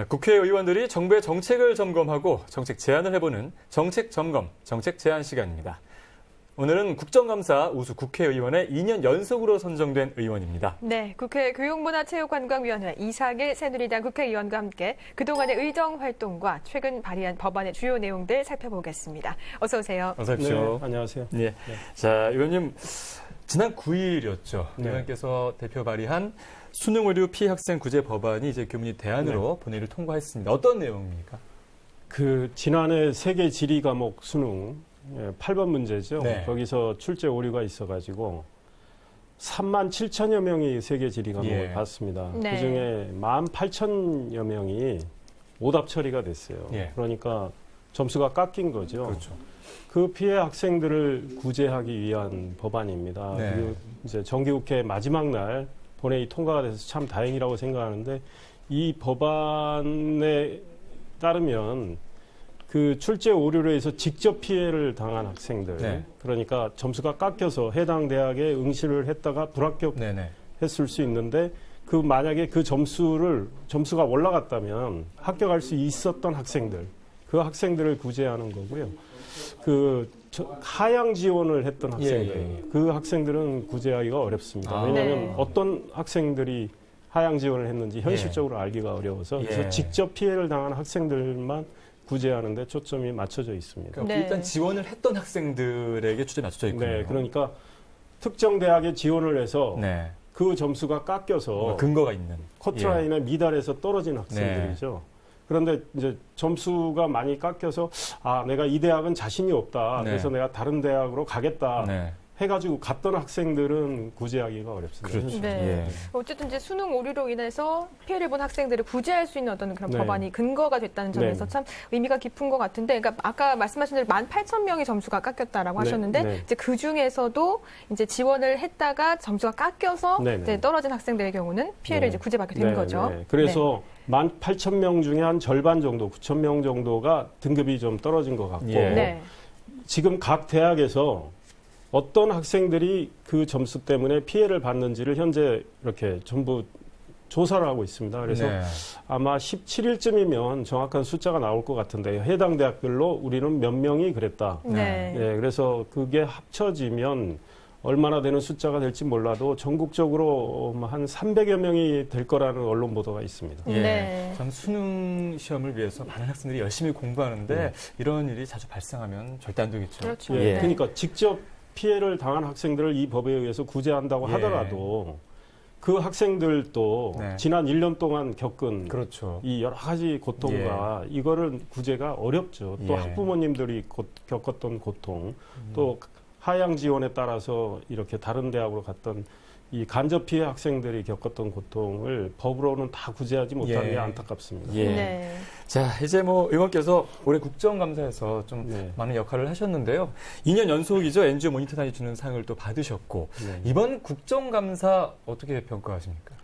국회의원들이 정부의 정책을 점검하고 정책 제안을 해보는 정책 점검, 정책 제안 시간입니다. 오늘은 국정감사 우수 국회의원의 2년 연속으로 선정된 의원입니다. 네, 국회 교육문화체육관광위원회 이상일 새누리당 국회의원과 함께 그동안의 의정 활동과 최근 발의한 법안의 주요 내용들 살펴보겠습니다. 어서 오세요. 어서 오십시오. 네, 안녕하세요. 네. 네. 자, 의원님, 지난 9일이었죠. 네. 의원께서 대표 발의한 수능 의료 피해 학생 구제 법안이 이제 교문위 대안으로 본회의를 통과했습니다. 어떤 내용입니까? 지난해 세계 지리 과목 수능 8번 문제죠. 네. 거기서 출제 오류가 있어가지고 3만 7천여 명이 세계 지리 과목을 봤습니다. 네. 그중에 18,000여 명이 오답 처리가 됐어요. 예. 그러니까 점수가 깎인 거죠. 그렇죠. 그 피해 학생들을 구제하기 위한 법안입니다. 네. 그리고 이제 정기국회 마지막 날 본회의 통과가 돼서 참 다행이라고 생각하는데 이 법안에 따르면 그 출제 오류로 해서 직접 피해를 당한 학생들, 네. 그러니까 점수가 깎여서 해당 대학에 응시를 했다가 불합격했을 네네. 수 있는데 만약에 그 점수가 올라갔다면 합격할 수 있었던 학생들, 그 학생들을 구제하는 거고요. 하향 지원을 했던 학생들, 예. 그 학생들은 구제하기가 어렵습니다. 왜냐하면 네. 어떤 학생들이 하향 지원을 했는지 현실적으로 알기가 어려워서 그래서 예. 직접 피해를 당한 학생들만 구제하는 데 초점이 맞춰져 있습니다. 그러니까 네. 일단 지원을 했던 학생들에게 초점이 맞춰져 있군요. 네, 그러니까 특정 대학에 지원을 해서 네. 그 점수가 깎여서 근거가 있는. 커트라인에 미달해서 떨어진 학생들이죠. 그런데 이제 점수가 많이 깎여서 내가 이 대학은 자신이 없다. 네. 그래서 내가 다른 대학으로 가겠다. 네. 해가지고 갔던 학생들은 구제하기가 어렵습니다. 그렇죠. 네. 예. 어쨌든 이제 수능 오류로 인해서 피해를 본 학생들을 구제할 수 있는 어떤 그런 네. 법안이 근거가 됐다는 점에서 네. 참 의미가 깊은 것 같은데, 그러니까 아까 말씀하신 대로 18,000명이 점수가 깎였다라고 네. 하셨는데, 네. 이제 그 중에서도 이제 지원을 했다가 점수가 깎여서 네. 네. 이제 떨어진 학생들의 경우는 피해를 네. 이제 구제받게 되는 네, 거죠. 네. 그래서 18,000명 중에 한 절반 정도, 9,000명 정도가 등급이 좀 떨어진 것 같고, 예. 네. 지금 각 대학에서 어떤 학생들이 그 점수 때문에 피해를 받는지를 현재 이렇게 전부 조사를 하고 있습니다. 그래서 네. 아마 17일쯤이면 정확한 숫자가 나올 것 같은데요. 해당 대학별로 우리는 몇 명이 그랬다. 네. 예, 그래서 그게 합쳐지면 얼마나 되는 숫자가 될지 몰라도 전국적으로 한 300여 명이 될 거라는 언론 보도가 있습니다. 예. 네. 참 수능 시험을 위해서 많은 학생들이 열심히 공부하는데 네. 이런 일이 자주 발생하면 절대 안 되겠죠. 그렇죠. 예, 네. 그러니까 직접 피해를 당한 학생들을 이 법에 의해서 구제한다고 예. 하더라도 그 학생들도 네. 지난 1년 동안 겪은 그렇죠. 이 여러 가지 고통과 이거를 구제가 어렵죠. 또 예. 학부모님들이 겪었던 고통, 또 하향 지원에 따라서 이렇게 다른 대학으로 갔던 이 간접 피해 학생들이 겪었던 고통을 법으로는 다 구제하지 못하는 예. 게 안타깝습니다. 예. 네. 자, 이제 의원께서 올해 국정감사에서 좀 네. 많은 역할을 하셨는데요. 2년 연속이죠. NGO 모니터단이 주는 상을 또 받으셨고 네. 이번 국정감사 어떻게 평가하십니까?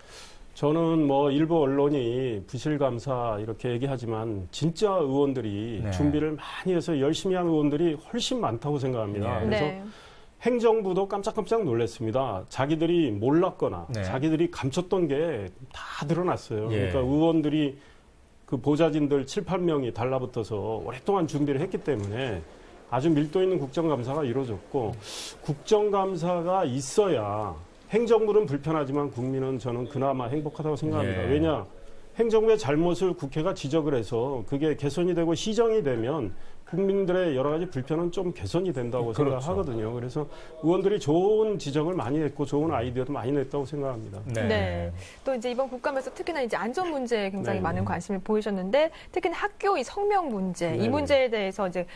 저는 일부 언론이 부실감사 이렇게 얘기하지만 진짜 의원들이 네. 준비를 많이 해서 열심히 한 의원들이 훨씬 많다고 생각합니다. 네. 그래서 네. 행정부도 깜짝깜짝 놀랐습니다. 자기들이 몰랐거나 네. 자기들이 감췄던 게 다 드러났어요. 예. 그러니까 의원들이 그 보좌진들 7, 8명이 달라붙어서 오랫동안 준비를 했기 때문에 아주 밀도 있는 국정감사가 이루어졌고 국정감사가 있어야 행정부는 불편하지만 국민은 저는 그나마 행복하다고 생각합니다. 예. 왜냐? 행정부의 잘못을 국회가 지적을 해서 그게 개선이 되고 시정이 되면 국민들의 여러 가지 불편은 좀 개선이 된다고 그렇죠. 생각하거든요. 그래서 의원들이 좋은 지적을 많이 했고 좋은 아이디어도 많이 냈다고 생각합니다. 네. 또 이제 이번 국감에서 특히나 이제 안전 문제에 굉장히 네. 많은 관심을 보이셨는데, 특히 학교 이 성명 문제, 네. 이 문제에 대해서 이제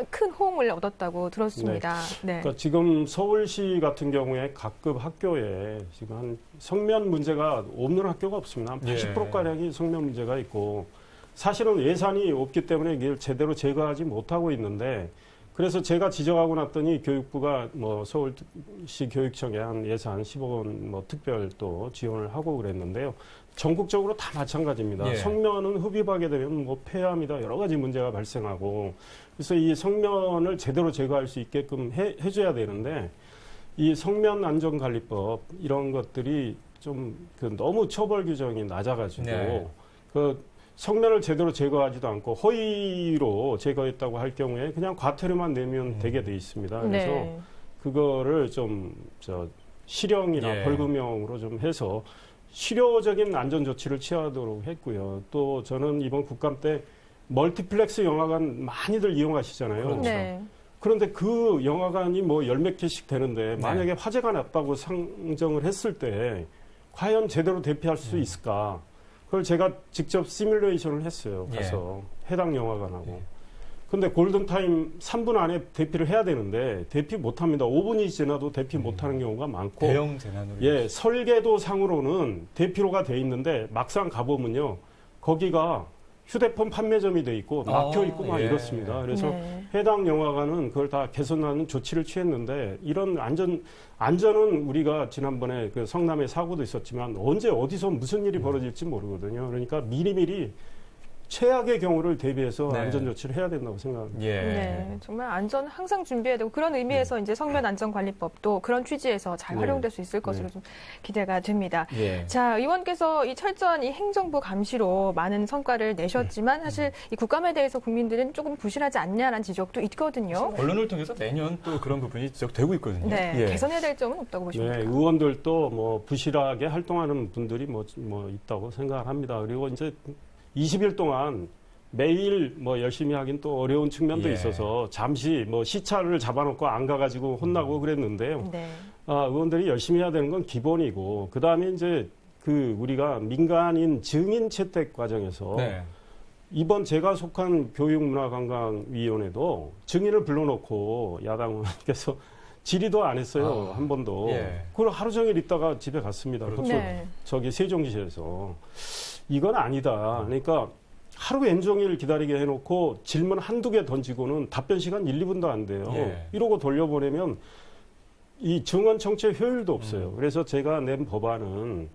큰 호응을 얻었다고 들었습니다. 네. 그러니까 지금 서울시 같은 경우에 각급 학교에 지금 한 성면 문제가 없는 학교가 없습니다. 한 80%가량이 성면 문제가 있고 사실은 예산이 없기 때문에 이걸 제대로 제거하지 못하고 있는데 그래서 제가 지적하고 났더니 교육부가 서울시 교육청에 한 예산 10억 원 특별 또 지원을 하고 그랬는데요. 전국적으로 다 마찬가지입니다. 예. 성면은 흡입하게 되면 폐암이다 여러 가지 문제가 발생하고 그래서 이 성면을 제대로 제거할 수 있게끔 해줘야 되는데 이 성면안전관리법 이런 것들이 좀 너무 처벌 규정이 낮아가지고 네. 성면을 제대로 제거하지도 않고 허위로 제거했다고 할 경우에 그냥 과태료만 내면 되게 돼 있습니다. 그래서 네. 그거를 좀 실형이나 예. 벌금형으로 좀 해서 실효적인 안전 조치를 취하도록 했고요. 또 저는 이번 국감 때 멀티플렉스 영화관 많이들 이용하시잖아요. 그렇죠. 네. 그런데 그 영화관이 뭐 열 몇 개씩 되는데 만약에 화재가 났다고 상정을 했을 때 과연 제대로 대피할 수 있을까? 그걸 제가 직접 시뮬레이션을 했어요. 가서 해당 영화관하고. 근데 골든타임 3분 안에 대피를 해야 되는데 대피 못합니다. 5분이 지나도 대피 못하는 경우가 많고 대형 재난으로. 예, 설계도 상으로는 대피로가 돼 있는데 막상 가보면요. 거기가 휴대폰 판매점이 돼 있고 막혀 있고 막 예. 이렇습니다. 그래서 네. 해당 영화관은 그걸 다 개선하는 조치를 취했는데 이런 안전은 우리가 지난번에 그 성남에 사고도 있었지만 언제 어디서 무슨 일이 벌어질지 모르거든요. 그러니까 미리미리 최악의 경우를 대비해서 네. 안전 조치를 해야 된다고 생각합니다. 예. 네, 정말 안전 항상 준비해야 되고 그런 의미에서 이제 성면안전관리법도 그런 취지에서 잘 네. 활용될 수 있을 것으로 좀 기대가 됩니다. 예. 자, 의원께서 이 철저한 이 행정부 감시로 많은 성과를 내셨지만 사실 이 국감에 대해서 국민들은 조금 부실하지 않냐라는 지적도 있거든요. 언론을 통해서 매년 또 그런 부분이 지적되고 있거든요. 네, 예. 개선해야 될 점은 없다고 보십니까? 네, 의원들도 뭐 부실하게 활동하는 분들이 뭐 있다고 생각합니다. 그리고 이제 20일 동안 매일 뭐 열심히 하긴 또 어려운 측면도 예. 있어서 잠시 뭐 시차를 잡아놓고 안 가가지고 혼나고 그랬는데요. 네. 의원들이 열심히 해야 되는 건 기본이고 그 다음에 이제 그 우리가 민간인 증인 채택 과정에서 네. 이번 제가 속한 교육문화관광위원회도 증인을 불러놓고 야당 의원께서 질의도 안 했어요. 한 번도. 예. 그걸 하루 종일 있다가 집에 갔습니다. 그렇죠. 네. 저기 세종시에서. 이건 아니다. 그러니까 하루 온종일 기다리게 해놓고 질문 한두 개 던지고는 답변 시간 1, 2분도 안 돼요. 예. 이러고 돌려보내면 이 증언 청취의 효율도 없어요. 그래서 제가 낸 법안은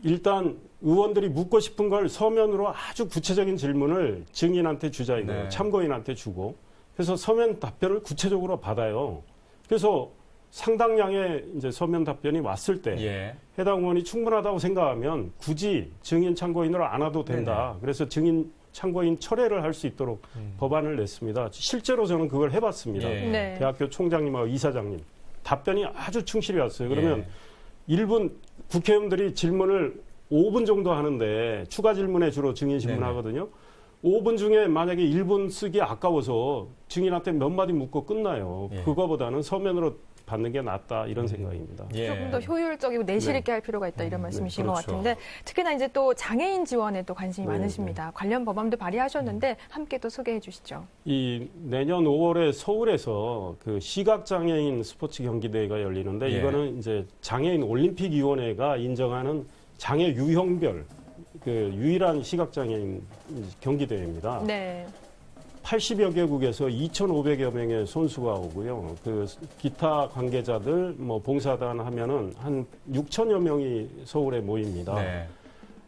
일단 의원들이 묻고 싶은 걸 서면으로 아주 구체적인 질문을 증인한테 주자 이거예요. 네. 참고인한테 주고. 그래서 서면 답변을 구체적으로 받아요. 그래서 상당량의 이제 서면 답변이 왔을 때 예. 해당 의원이 충분하다고 생각하면 굳이 증인 참고인으로 안 와도 된다. 그래서 증인 참고인 철회를 할 수 있도록 법안을 냈습니다. 실제로 저는 그걸 해봤습니다. 예. 네. 대학교 총장님하고 이사장님 답변이 아주 충실히 왔어요. 그러면 1분 국회의원들이 질문을 5분 정도 하는데 추가 질문에 주로 증인 질문하거든요. 5분 중에 만약에 1분 쓰기 아까워서 증인한테 몇 마디 묻고 끝나요. 예. 그거보다는 서면으로 받는 게 낫다 이런 생각입니다. 예. 조금 더 효율적이고 내실 네. 있게 할 필요가 있다 이런 말씀이신 것 그렇죠. 같은데 특히나 이제 또 장애인 지원에 또 관심이 네, 많으십니다. 관련 법안도 발의하셨는데 함께 또 소개해 주시죠. 이 내년 5월에 서울에서 그 시각장애인 스포츠 경기대회가 열리는데 예. 이거는 이제 장애인 올림픽위원회가 인정하는 장애 유형별 그 유일한 시각장애인 경기대회입니다. 네. 80여 개국에서 2,500여 명의 선수가 오고요. 그 기타 관계자들 뭐 봉사단 하면은 한 6천여 명이 서울에 모입니다. 네.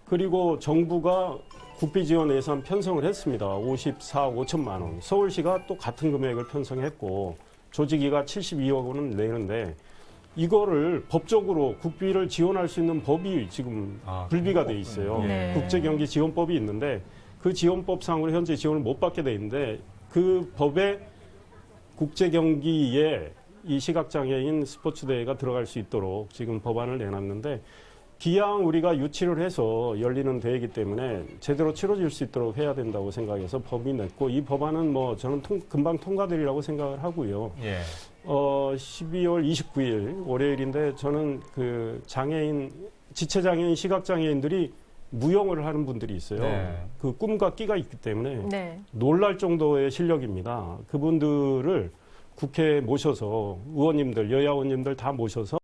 그리고 정부가 국비 지원 예산 편성을 했습니다. 54억 5천만 원. 서울시가 또 같은 금액을 편성했고 조직위가 72억 원을 내는데 이거를 법적으로 국비를 지원할 수 있는 법이 지금 불비가 돼 있어요. 네. 국제경기지원법이 있는데 그 지원법상으로 현재 지원을 못 받게 돼 있는데 그 법에 국제경기에 이 시각장애인 스포츠 대회가 들어갈 수 있도록 지금 법안을 내놨는데 기왕 우리가 유치를 해서 열리는 대회이기 때문에 제대로 치러질 수 있도록 해야 된다고 생각해서 법이 냈고 이 법안은 뭐 저는 금방 통과되리라고 생각을 하고요. 예. 12월 29일 월요일인데 저는 그 장애인 지체장애인 시각장애인들이 무용을 하는 분들이 있어요. 네. 그 꿈과 끼가 있기 때문에 네. 놀랄 정도의 실력입니다. 그분들을 국회에 모셔서 의원님들, 여야 의원님들 다 모셔서